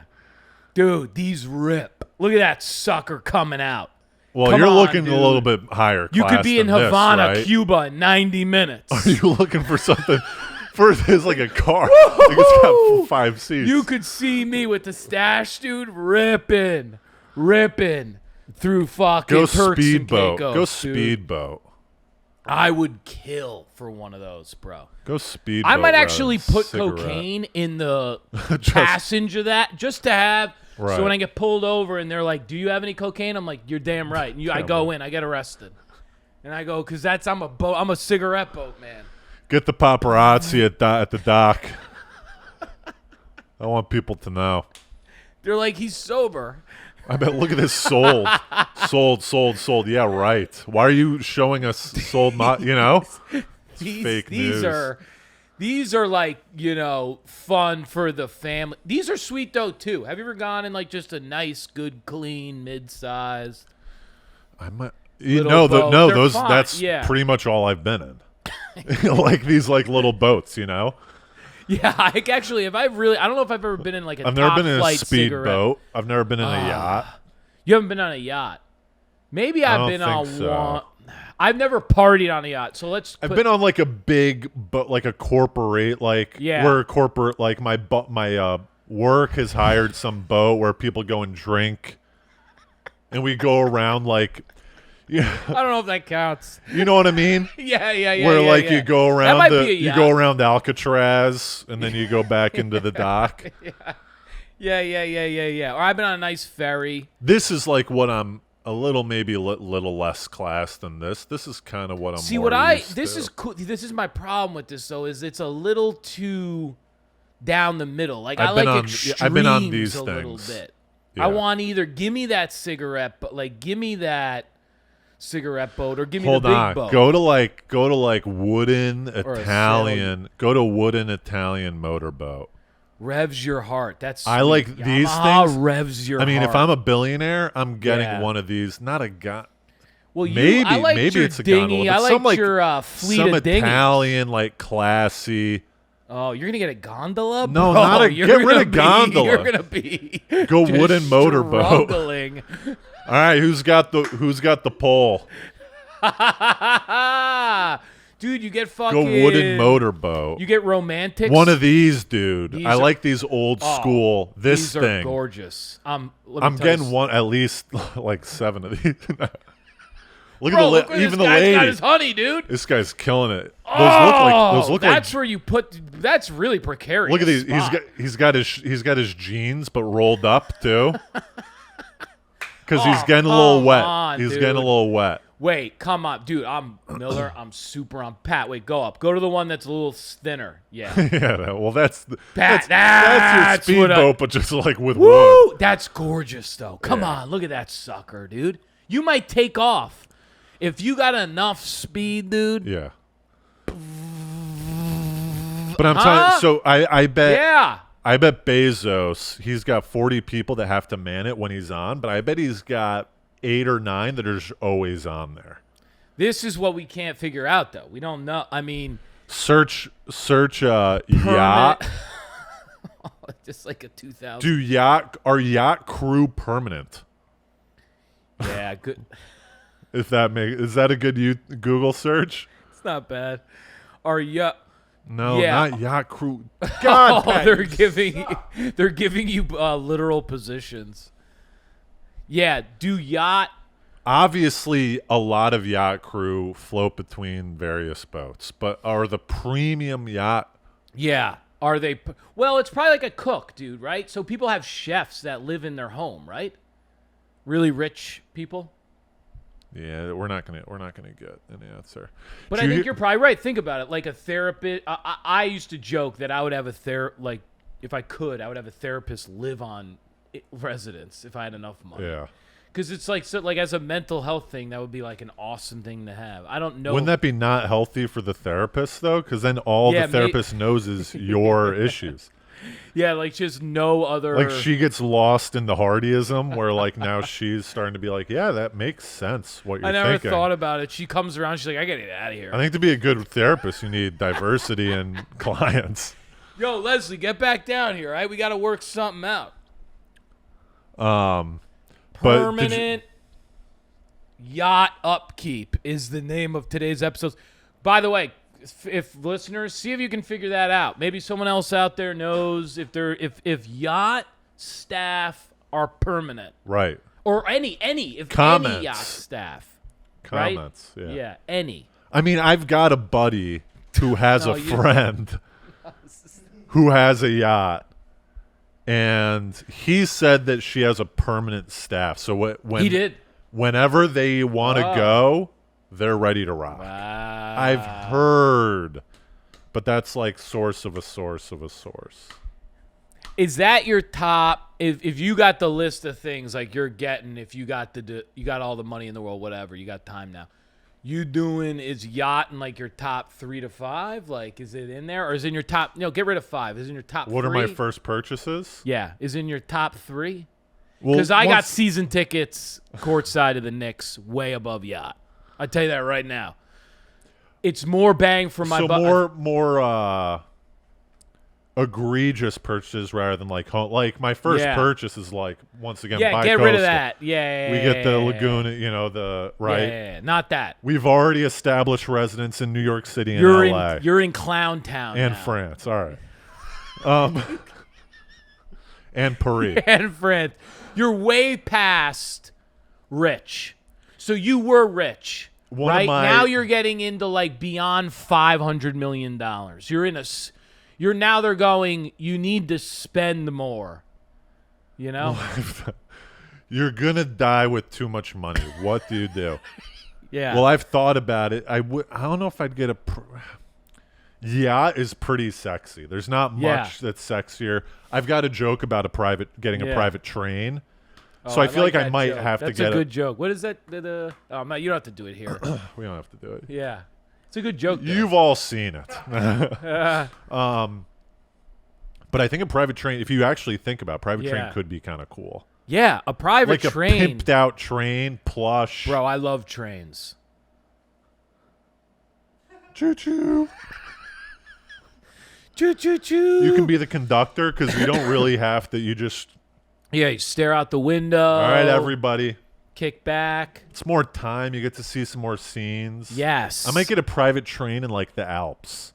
Dude, these rip. Look at that sucker coming out. Well, Come you're on, looking dude. a little bit higher You class could be in than this, Havana, right? Cuba in 90 minutes. Are you looking for something? It's like a car. Like it's got 5 seats. You could see me with the stash, dude, ripping through fucking go Turks and speedboat. Caicos, Go dude. speedboat. I would kill for one of those, bro. Go speedboat. I might rather actually than put cigarette. cocaine in the Just- passenger just to have. Right. So when I get pulled over and they're like, "Do you have any cocaine?" I'm like, "You're damn right." And I go in, I get arrested, and I go because I'm a cigarette boat man. Get the paparazzi at the dock. I want people to know. They're like, "He's sober." I bet. Look at this sold. Sold. Yeah, right. Why are you showing us sold? Fake news. These are like, fun for the family. These are sweet though too. Have you ever gone in like just a nice, good, clean, mid-sized? Those. Fun. That's pretty much all I've been in. Like these like little boats, Yeah, I don't know if I've ever been in like a I've never been in a cigarette. speedboat. I've never been in a yacht. You haven't been on a yacht. Maybe I've been on so. one. I've never partied on a yacht, so I've been on like a big boat, like a corporate, where corporate, like my work has hired some boat where people go and drink, and we go around like. Yeah. I don't know if that counts. You know what I mean? Yeah. Where you go around you go around Alcatraz and then you go back into the dock. Yeah. Or I've been on a nice ferry. This is like what I'm a little little less class than this. This is kind of what I'm. This is cool. This is my problem with this though. Is it's a little too down the middle. Like I like extremes I've been on these a things. little bit. Yeah. I want either give me that cigarette, but like give me that. Cigarette boat or give me the big boat. Go to wooden Italian. Go to wooden Italian motorboat. Revs your heart. That's sweet. I like these things. Revs your heart. If I'm a billionaire, I'm getting one of these. Not a gun. Well, maybe it's a dinghy. gondola. I like your fleet of dinghies. Some Italian, like classy. Oh, you're gonna get a gondola? No, Bro, not get rid of gondola. You're gonna be go wooden motorboat. All right, who's got the pole? Dude, you get fucking go wooden motorboat. You get romantics. One of these, dude. I like these old school. These thing. These are gorgeous. I'm getting one at least like 7 of these. Look at even the lady. Got his honey, dude. This guy's killing it. Those look that's where you put. That's really precarious. Look at these. He's got his jeans, but rolled up too. Because he's getting a little wet. He's getting a little wet. Wait, come on, dude. I'm Miller. I'm super on Pat. Wait, go up. Go to the one that's a little thinner. Yeah. Yeah. Well, that's Pat. That's your speedboat, but just like with wood. wood. That's gorgeous, though. Come on, look at that sucker, dude. You might take off if you got enough speed, dude. Yeah. But I'm telling. So I bet. Yeah. I bet Bezos, he's got 40 people that have to man it when he's on, but I bet he's got 8 or 9 that are just always on there. This is what we can't figure out, though. We don't know. I mean, search yacht. Just like a 2000. Are yacht crew permanent? Yeah, good. Is that a good Google search? It's not bad. Are yacht. No, not yacht crew. God, they're giving you literal positions. Yeah, do yacht. Obviously, a lot of yacht crew float between various boats, but are the premium yacht? Yeah, are they? Well, it's probably like a cook, dude, right? So people have chefs that live in their home, right? Really rich people. Yeah, we're not gonna get an answer. But I think you're probably right. Think about it. Like a therapist. I used to joke that I would have if I could, I would have a therapist live on residence if I had enough money. Yeah. Because it's like as a mental health thing, that would be like an awesome thing to have. I don't know. Wouldn't that be not healthy for the therapist though? Because then all the therapist knows is your issues. Yeah, like just no other. Like she gets lost in the Hardyism, where like now she's starting to be like, yeah, that makes sense. What you're thinking. I never thought about it. She comes around, she's like, I gotta get out of here. I think to be a good therapist, you need diversity in clients. Yo, Leslie, get back down here, all right? We got to work something out. Permanent yacht upkeep is the name of today's episode. By the way, if listeners, see if you can figure that out. Maybe someone else out there knows if yacht staff are permanent, right? Or any any yacht staff, comments, right? Yeah, any. I mean, I've got a buddy who has a friend who has a yacht, and he said that she has a permanent staff. So whenever they want to go, they're ready to rock. Wow. I've heard, but that's like source of a source of a source. Is that your top? If you got the list of things like you're getting, if you got you got all the money in the world, whatever, you got time now. You doing is yacht in like your top 3 to 5? Like, is it in there or is it in your top? No, get rid of 5. Is it in your top? What 3? are my first purchases? Yeah, is it in your top 3? Well, Because I got season tickets courtside of the Knicks, way above yacht. I tell you that right now. It's more bang for my buck. So more egregious purchases rather than like home. Like my first purchase is like once again. Yeah, get rid of that. Yeah, we get the Laguna. You know the right. Yeah, not that. We've already established residence in New York City and LA. You're in Clown Town and now. France. All right. And Paris. And France. You're way past rich. So you were rich. Now you're getting into like beyond $500 million. You're now they're going, you need to spend more. You know? You're going to die with too much money. What do you do? Yeah. Well, I've thought about it. I don't know if I'd get a yacht is pretty sexy. There's not much that's sexier. I've got a joke about getting a private train. So I feel like I might have to get That's a good joke. What is that? You don't have to do it here. We don't have to do it. Yeah. It's a good joke. You've all seen it. But I think a private train, if you actually think about it, private train could be kind of cool. Yeah, a private train. Like a pimped out train, plush. Bro, I love trains. Choo-choo. Choo-choo-choo. You can be the conductor because you don't really have to. You just... Yeah, you stare out the window. All right, everybody. Kick back. It's more time. You get to see some more scenes. Yes. I might get a private train in like the Alps.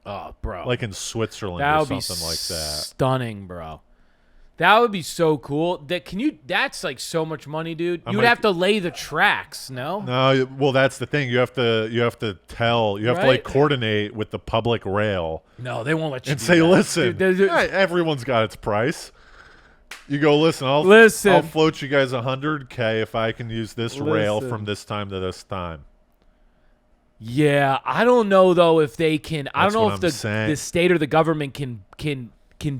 Oh, bro. Like in Switzerland that or would something be like that. Stunning, bro. That would be so cool. That's like so much money, dude. You would have to lay the tracks, no? No, well that's the thing. You have to like coordinate with the public rail. No, they won't let you and say, that. listen, Dude, everyone's got its price. You go, listen, I'll float you guys $100K if I can use this rail from this time to this time. Yeah, I don't know though if they can. I don't know if the state or the government can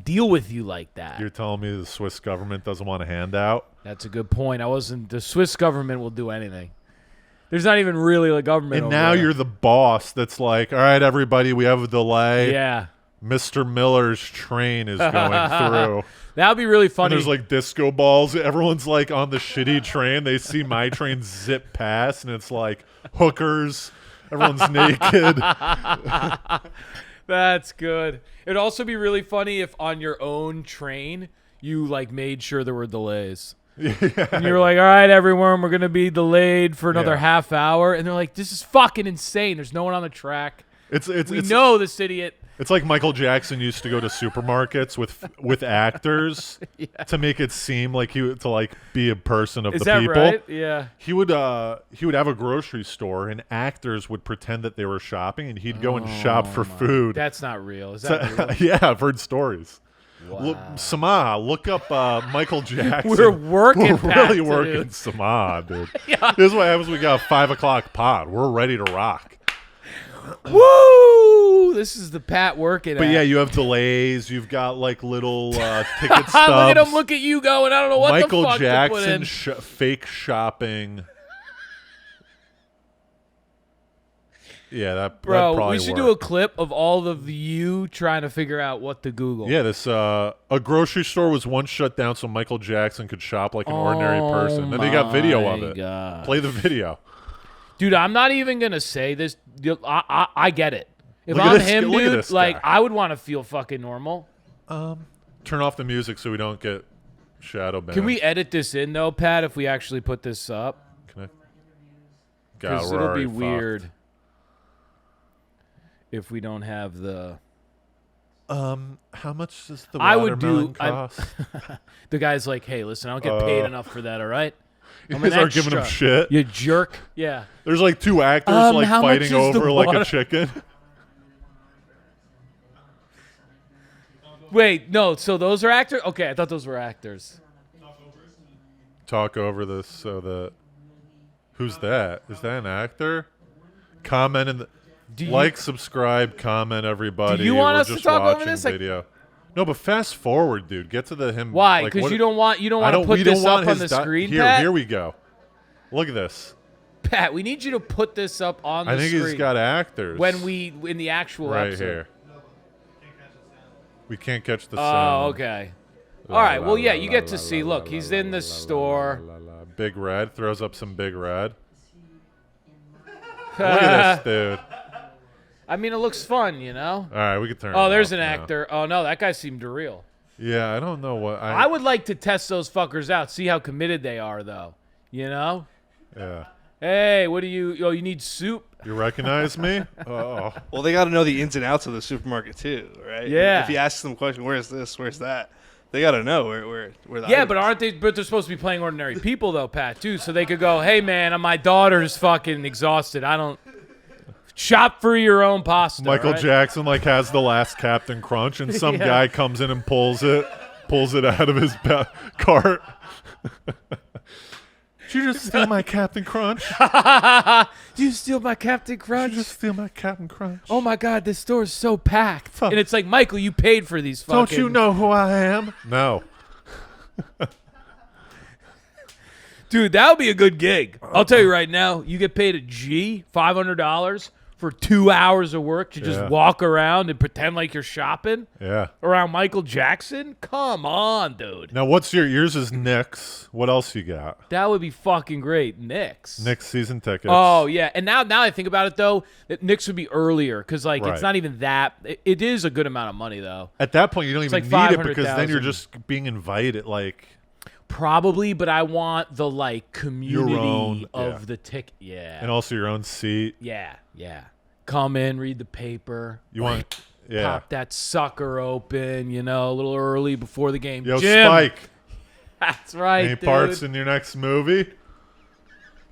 deal with you like that. You're telling me the Swiss government doesn't want a handout? That's a good point. The Swiss government will do anything. There's not even really a government. And now you're the boss that's like, all right, everybody, we have a delay. Yeah. Mr. Miller's train is going through. That would be really funny. And there's like disco balls. Everyone's like on the shitty train. They see my train zip past, and it's like hookers. Everyone's naked. That's good. It'd also be really funny if on your own train you like made sure there were delays. Yeah. And you were like, all right, everyone, we're going to be delayed for another half hour. And they're like, this is fucking insane. There's no one on the track. We know this idiot. It's like Michael Jackson used to go to supermarkets with actors to make it seem like to be a person of the people. Is that right? Yeah. He would have a grocery store and actors would pretend that they were shopping and he'd go and shop for food. That's not real. Is that real? Yeah, I've heard stories. Wow. Samaha, look up Michael Jackson. We're working. We're really working Samaha, dude. Yeah. This is what happens. We got a 5 o'clock pod. We're ready to rock. Woo! This is the Pat working. But yeah, you have delays. You've got like little ticket stubs. Look at him. Look at you going. I don't know what Michael the fuck Jackson to put in. Fake shopping. Yeah, that probably we should work. do a clip of all of you trying to figure out what to Google. Yeah, this a grocery store was once shut down so Michael Jackson could shop like an ordinary person. And they got video of it. God. Play the video. Dude, I'm not even going to say this. I get it. If I'm him, dude, like, I would want to feel fucking normal. Turn off the music so we don't get shadow banned. Can we edit this in, though, Pat, if we actually put this up? Can I? Because it'll be weird if we don't have the... how much does the watermelon cost? The guy's like, hey, listen, I don't get paid enough for that, all right? You guys are giving him shit. You jerk. Yeah. There's like 2 actors like fighting over like a chicken. Wait, no. So those are actors? Okay, I thought those were actors. Talk over this so that. Who's that? Is that an actor? Comment in the. Subscribe, comment, everybody. Do you want We're us just to talk watching over this? video. No, but fast forward, dude. Get to the him. Why? Like, Because what- you don't want to put we this don't want up on his the screen, Here, Pat. here we go. Look at this. Pat, we need you to put this up on the I think screen. he's got actors. in the actual right episode. here. We can't catch the Oh, sound. okay. La, All right. la, Well, yeah, la, you la, get to la, see. la, Look, la, he's la, in the la, store. la, la, la. Big Red throws up some Big Red. Look at this, dude. I mean, it looks fun, you know. All right, we can turn. Oh, it there's off an now. actor. Oh no, that guy seemed real. Yeah, I don't know what I would like to test those fuckers out, see how committed they are, though. You know? Yeah. Hey, what do you? Oh, you need soup? You recognize me? Oh. Well, they got to know the ins and outs of the supermarket too, right? Yeah. If you ask them a question, where's this? Where's that? They got to know where the Yeah, items- but aren't they? But they're supposed to be playing ordinary people, though, Pat, too. So they could go, "Hey, man, my daughter's fucking exhausted. I don't shop for your own pasta." Michael right? Jackson has the last Captain Crunch, and some Yeah. guy comes in and pulls it out of his cart. Did you just steal my Captain Crunch? Did you steal my Captain Crunch? Did you just steal my Captain Crunch? Oh my God, this store's so packed. Fuck. And it's like, Michael, you paid for these fucking. Don't you know who I am? No. Dude, that would be a good gig. I'll tell you right now, you get paid a G, $500 for 2 hours of work to just Yeah. walk around and pretend like you're shopping Yeah. around Michael Jackson? Come on, dude. Now, what's yours is Knicks. What else you got? That would be fucking great. Knicks. Knicks season tickets. Oh, yeah. And now I think about it, though, that Knicks would be earlier because, like, Right. it's not even that. It is a good amount of money, though. At that point, you don't even like need it because then you're 500,000. just being invited. Like, Probably, but I want the, like, community own, of yeah. the ticket. Yeah. and also your own seat. Yeah. Come in, read the paper. You want, yeah. Pop that sucker open, you know, a little early before the game. Yo, Jim, Spike. that's right, Any dude. parts in your next movie?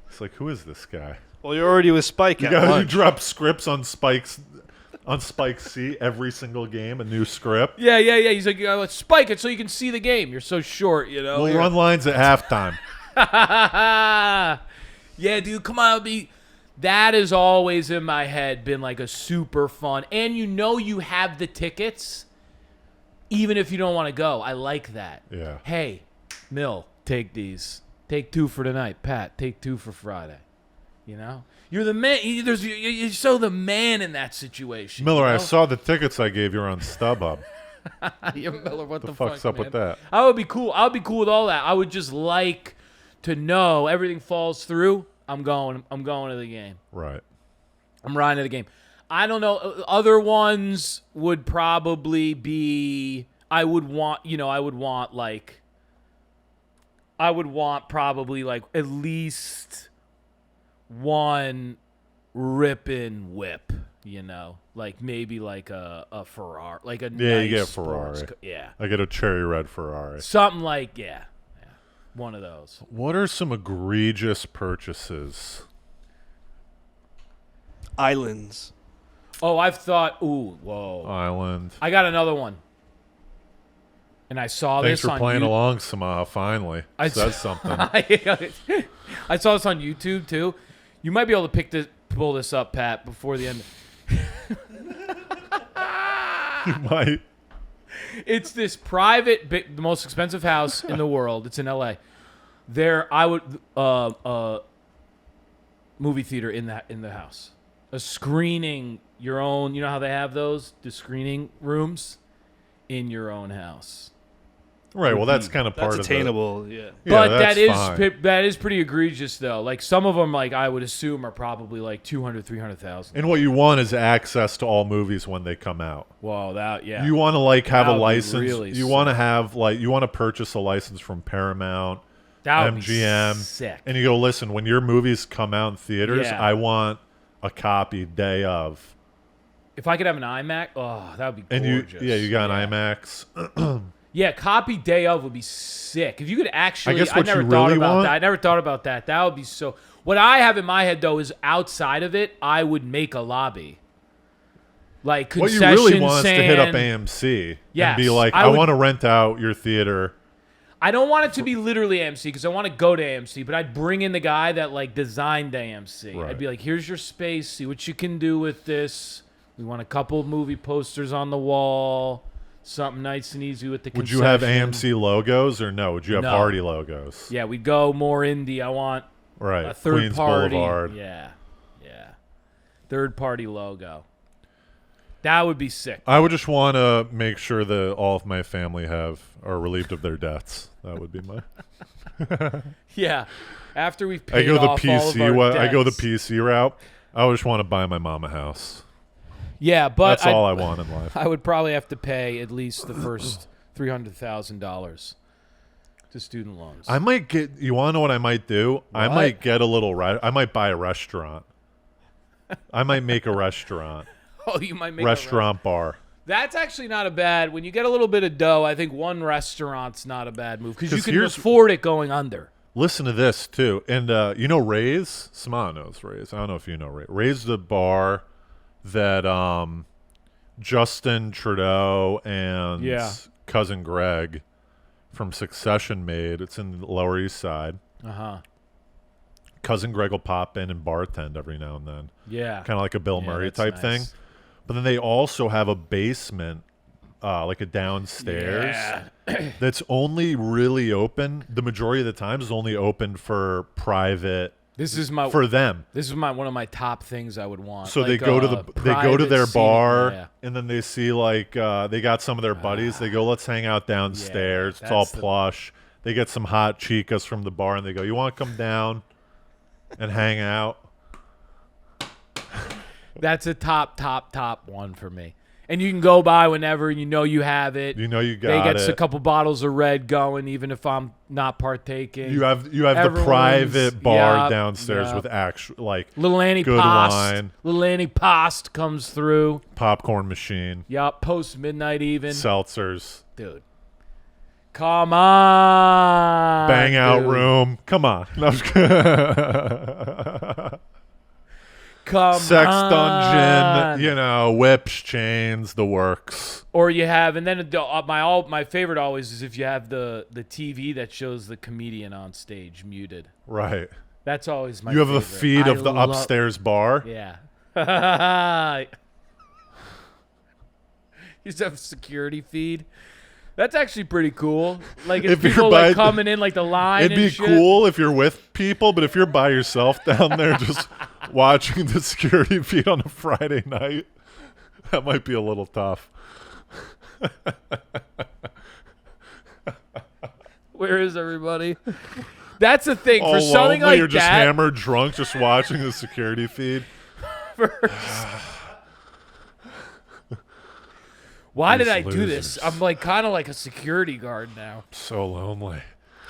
It's like, who is this guy? Well, you're already with Spike You at got you lunch. drop scripts on Spike's seat every single game, a new script. Yeah. He's like, let's spike it so you can see the game. You're so short, you know. We'll run lines at halftime. Yeah, dude, come on, that is always in my head been like a super fun, and you know you have the tickets, even if you don't want to go. I like that. Yeah. Hey, Mill, take these. Take 2 for tonight. Pat, take 2 for Friday. You know, you're the man. You're so the man in that situation. Miller, you know? I saw the tickets I gave you on StubHub. Yeah, Miller, what the fuck's fuck, up with man? that? I would be cool. I would be cool with all that. I would just like to know everything falls through. I'm going to the game. Right. I'm riding to the game. I don't know. Other ones would probably be. I would want probably like at least one ripping whip. You know, like maybe like a Ferrari, like a Yeah, nice you get a sports Ferrari. yeah. I get a cherry red Ferrari. Something like, yeah, one of those. What are some egregious purchases? Islands. Oh, I've thought, whoa. Island. I got another one. And I saw Thanks this for on playing YouTube. along, Samaha, finally. I Says something. I saw this on YouTube, too. You might be able to pull this up, Pat, before the end. You might. It's this private, the most expensive house in the world. It's in L.A. Movie theater in the house. A screening, your own. You know how they have those? The screening rooms in your own house. Right, well, that's kind of part That's of it. attainable. Yeah. But that's fine. that is pretty egregious, though. Like, some of them, like, I would assume are probably like 200, 300,000. And what you want is access to all movies when they come out. Whoa, that, yeah. You want to have That a would be license. really You want to have you want to purchase a license from Paramount, That would be MGM, sick. and you go, listen, when your movies come out in theaters, Yeah. I want a copy day of. If I could have an iMac, that would be And gorgeous. you got an IMAX. Yeah, copy day of would be sick. If you could actually, I guess what never you thought really about want- that. I never thought about that. That would be so. What I have in my head though is outside of it, I would make a lobby. Like What concession you really want is to hit up stand. AMC and Yes, be like, I I would- want to rent out your theater. I don't want it to be literally AMC because I want to go to AMC, but I'd bring in the guy that like designed AMC. Right. I'd be like, here's your space. See what you can do with this. We want a couple of movie posters on the wall. something nice and easy with the Would you have concession. AMC logos or no? Would you have No. Hardy logos? Yeah, we'd go more indie. I want Right. a third Queens party. Boulevard. Yeah. Third party logo. That would be sick. I would just want to make sure that all of my family are relieved of their debts. That would be my. Yeah. After we've I paid go the off all of our PC. I go the debts. PC route. I just want to buy my mom a house. Yeah, but That's all I want in life. I would probably have to pay at least the first $300,000 to student loans. I might get. You want to know what I might do? I What? might get a little. I might buy a restaurant. I might make a restaurant. Oh, you might make Restaurant bar. That's actually not a bad. When you get a little bit of dough, I think one restaurant's not a bad move because you 'Cause can here's- afford it going under. Listen to this too, and you know Ray's. Samana knows Ray's. I don't know if you know Ray. Ray's the bar that Justin Trudeau and Yeah. cousin Greg from Succession made. It's in the Lower East Side. Cousin Greg will pop in and bartend every now and then. Yeah. Kind of like a Bill Yeah, Murray that's type nice. thing. But then they also have a basement, like a downstairs, that's only really open. The majority of the time is only open for private. This is my For them. This is one of my top things I would want. So Like they go to private their seating. bar, Yeah. and then they see like they got some of their buddies. They go, let's hang out downstairs. It's all that's the- plush. They get some hot chicas from the bar, and they go, you want to come down and hang out? That's a top one for me. And you can go by whenever and you know you have it. You know you They got get it. a couple bottles of red going, even if I'm not partaking. You have the Everyone's- private bar yep, downstairs yep. with actual like Little Annie good Post. wine. Little Annie Post comes through. popcorn machine, Yup, post midnight even. seltzers, Dude. Come on. bang out dude. room. Come on. No, I'm just kidding. Come Sex on. dungeon, you know, whips, chains, the works. Or you have, and then my favorite always is if you have the TV that shows the comedian on stage muted. Right. That's always my You have a favorite. feed I of the love- upstairs bar. Yeah. You just have a security feed. That's actually pretty cool. Like if If you're people by- like coming in like the line It'd and be shit. cool if you're with people, but if you're by yourself down there just watching the security feed on a Friday night, that might be a little tough. Where is everybody? That's the thing. For All something lonely, like you're just that, hammered drunk, just watching the security feed. why did These I do this? losers. I'm like kind of like a security guard now. So lonely.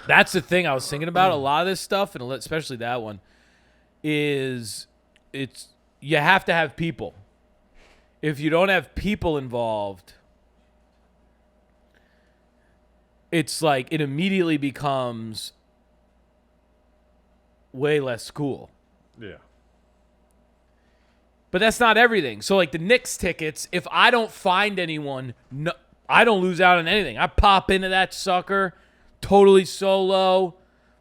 That's the thing I was thinking about. A lot of this stuff, and especially that one, is it's you have to have people. If you don't have people involved, it's like it immediately becomes way less cool. Yeah. But that's not everything. So like the Knicks tickets, if I don't find anyone, no, I don't lose out on anything. I pop into that sucker, totally solo,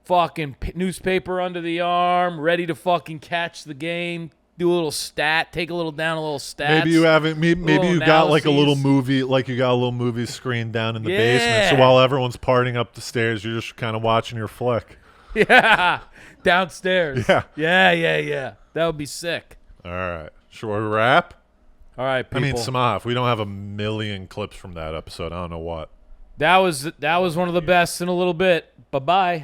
fucking newspaper under the arm, ready to fucking catch the game, do a little stat, take a little down, a little stats. Maybe you haven't. Maybe Little you got like a little analyses. movie, like you got a little movie screen down in the basement. So Yeah. while everyone's partying up the stairs, you're just kind of watching your flick. Yeah, downstairs. Yeah. Yeah. That would be sick. All right. Should we wrap? All right, people. I mean, Samah, if we don't have a million clips from that episode, I don't know what. that was one of the best in a little bit. Bye-bye.